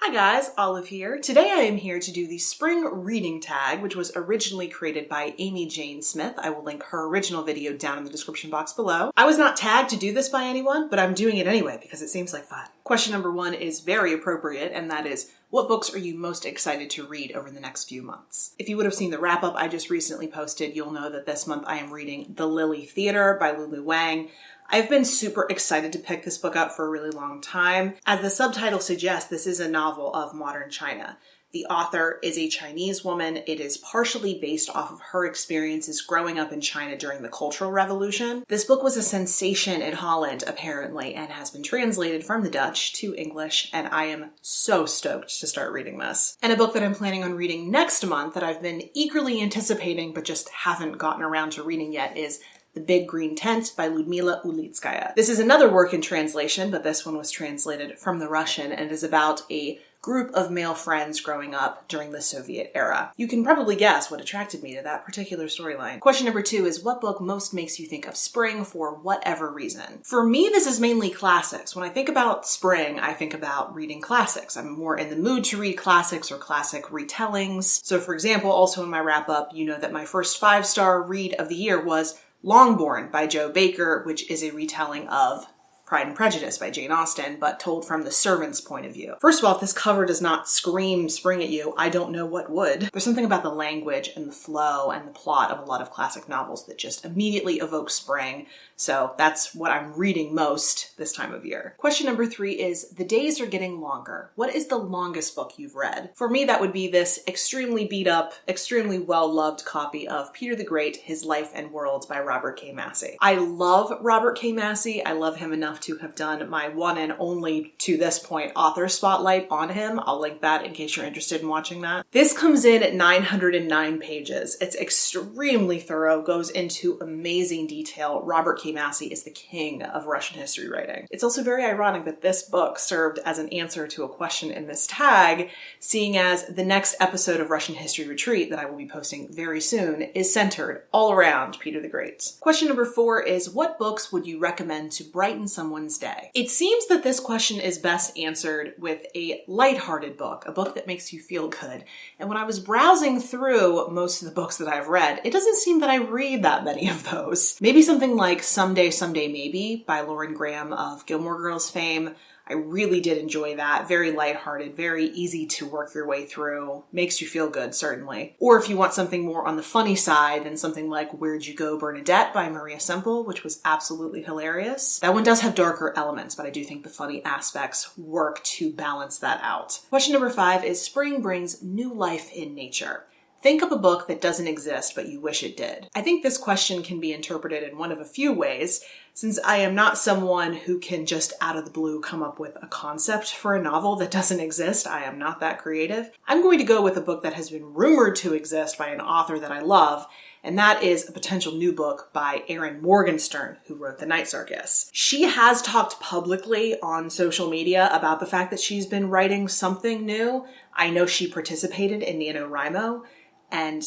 Hi guys, Olive here. Today I am here to do the spring reading tag, which was originally created by Amy Jane Smith. I will link her original video down in the description box below. I was not tagged to do this by anyone, but I'm doing it anyway because it seems like fun. Question number 1 is very appropriate, and that is, what books are you most excited to read over the next few months? If you would have seen the wrap-up I just recently posted, you'll know that this month I am reading The Lily Theater by Lulu Wang. I've been super excited to pick this book up for a really long time. As the subtitle suggests, this is a novel of modern China. The author is a Chinese woman. It is partially based off of her experiences growing up in China during the Cultural Revolution. This book was a sensation in Holland, apparently, and has been translated from the Dutch to English, and I am so stoked to start reading this. And a book that I'm planning on reading next month that I've been eagerly anticipating but just haven't gotten around to reading yet is The Big Green Tent by Ludmila Ulitskaya. This is another work in translation, but this one was translated from the Russian and is about a group of male friends growing up during the Soviet era. You can probably guess what attracted me to that particular storyline. Question number 2 is, what book most makes you think of spring for whatever reason? For me, this is mainly classics. When I think about spring, I think about reading classics. I'm more in the mood to read classics or classic retellings. So for example, also in my wrap-up, you know that my first 5-star read of the year was Longbourn by Joe Baker, which is a retelling of Pride and Prejudice by Jane Austen, but told from the servant's point of view. First of all, if this cover does not scream spring at you, I don't know what would. There's something about the language and the flow and the plot of a lot of classic novels that just immediately evoke spring, so that's what I'm reading most this time of year. Question number 3 is, the days are getting longer. What is the longest book you've read? For me, that would be this extremely beat up, extremely well-loved copy of Peter the Great, His Life and Worlds by Robert K. Massey. I love Robert K. Massey. I love him enough to have done my one and only, to this point, author spotlight on him. I'll link that in case you're interested in watching that. This comes in at 909 pages. It's extremely thorough, goes into amazing detail. Robert K. Massey is the king of Russian history writing. It's also very ironic that this book served as an answer to a question in this tag, seeing as the next episode of Russian History Retreat that I will be posting very soon is centered all around Peter the Great. Question number 4 is, what books would you recommend to brighten someone's day? It seems that this question is best answered with a lighthearted book, a book that makes you feel good. And when I was browsing through most of the books that I've read, it doesn't seem that I read that many of those. Maybe something like Someday, Someday Maybe by Lauren Graham of Gilmore Girls fame. I really did enjoy that. Very lighthearted, very easy to work your way through. Makes you feel good, certainly. Or if you want something more on the funny side, then something like Where'd You Go, Bernadette by Maria Semple, which was absolutely hilarious. That one does have darker elements, but I do think the funny aspects work to balance that out. Question number 5 is, spring brings new life in nature. Think of a book that doesn't exist, but you wish it did. I think this question can be interpreted in one of a few ways. Since I am not someone who can just out of the blue come up with a concept for a novel that doesn't exist, I am not that creative, I'm going to go with a book that has been rumored to exist by an author that I love, and that is a potential new book by Erin Morgenstern, who wrote The Night Circus. She has talked publicly on social media about the fact that she's been writing something new. I know she participated in NaNoWriMo, and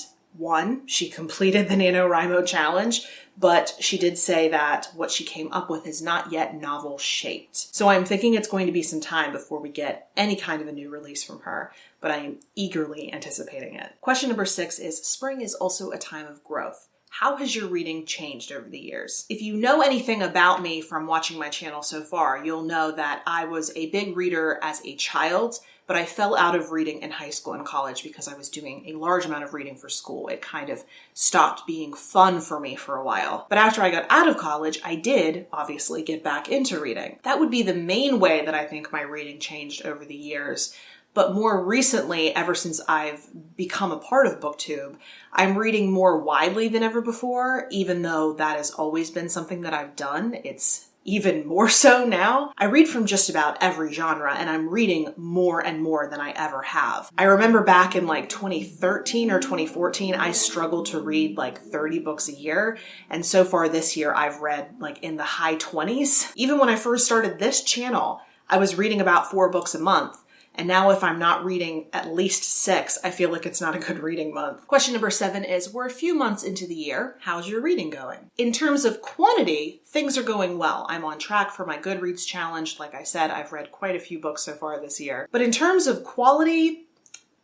she completed the NaNoWriMo challenge, but she did say that what she came up with is not yet novel shaped. So I'm thinking it's going to be some time before we get any kind of a new release from her, but I am eagerly anticipating it. Question number 6 is, spring is also a time of growth. How has your reading changed over the years? If you know anything about me from watching my channel so far, you'll know that I was a big reader as a child, but I fell out of reading in high school and college because I was doing a large amount of reading for school. It kind of stopped being fun for me for a while. But after I got out of college, I did obviously get back into reading. That would be the main way that I think my reading changed over the years. But more recently, ever since I've become a part of BookTube, I'm reading more widely than ever before, even though that has always been something that I've done. It's even more so now. I read from just about every genre, and I'm reading more and more than I ever have. I remember back in like 2013 or 2014, I struggled to read like 30 books a year, and so far this year I've read like in the high 20s. Even when I first started this channel, I was reading about 4 books a month. And now if I'm not reading at least 6, I feel like it's not a good reading month. Question number 7 is, we're a few months into the year. How's your reading going? In terms of quantity, things are going well. I'm on track for my Goodreads challenge. Like I said, I've read quite a few books so far this year. But in terms of quality,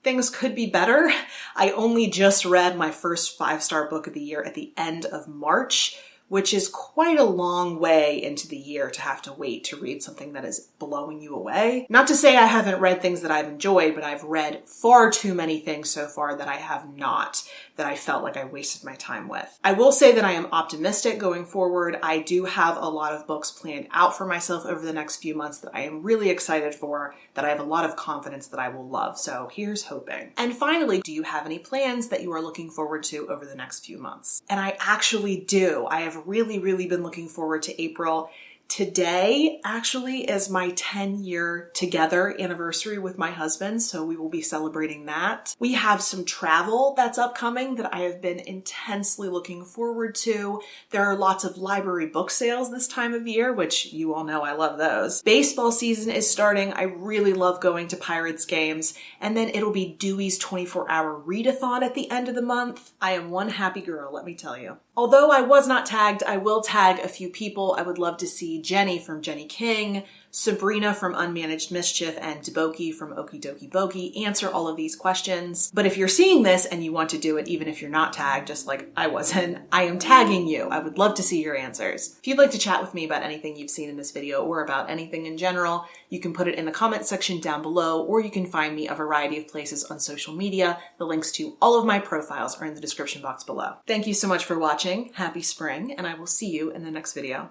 things could be better. I only just read my first 5-star book of the year at the end of March, which is quite a long way into the year to have to wait to read something that is blowing you away. Not to say I haven't read things that I've enjoyed, but I've read far too many things so far that I have not, that I felt like I wasted my time with. I will say that I am optimistic going forward. I do have a lot of books planned out for myself over the next few months that I am really excited for, that I have a lot of confidence that I will love. So here's hoping. And finally, do you have any plans that you are looking forward to over the next few months? And I actually do. I have really been looking forward to April. Today actually is my 10-year together anniversary with my husband, so we will be celebrating that. We have some travel that's upcoming that I have been intensely looking forward to. There are lots of library book sales this time of year, which you all know I love those. Baseball season is starting. I really love going to Pirates games, and then it'll be Dewey's 24-hour readathon at the end of the month. I am one happy girl, let me tell you. Although I was not tagged, I will tag a few people. I would love to see Jenny from Jenny King, Sabrina from Unmanaged Mischief, and Deboki from Okie Dokie Boki answer all of these questions. But if you're seeing this and you want to do it, even if you're not tagged, just like I wasn't, I am tagging you. I would love to see your answers. If you'd like to chat with me about anything you've seen in this video or about anything in general, you can put it in the comment section down below, or you can find me a variety of places on social media. The links to all of my profiles are in the description box below. Thank you so much for watching. Happy spring, and I will see you in the next video.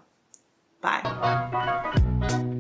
Bye.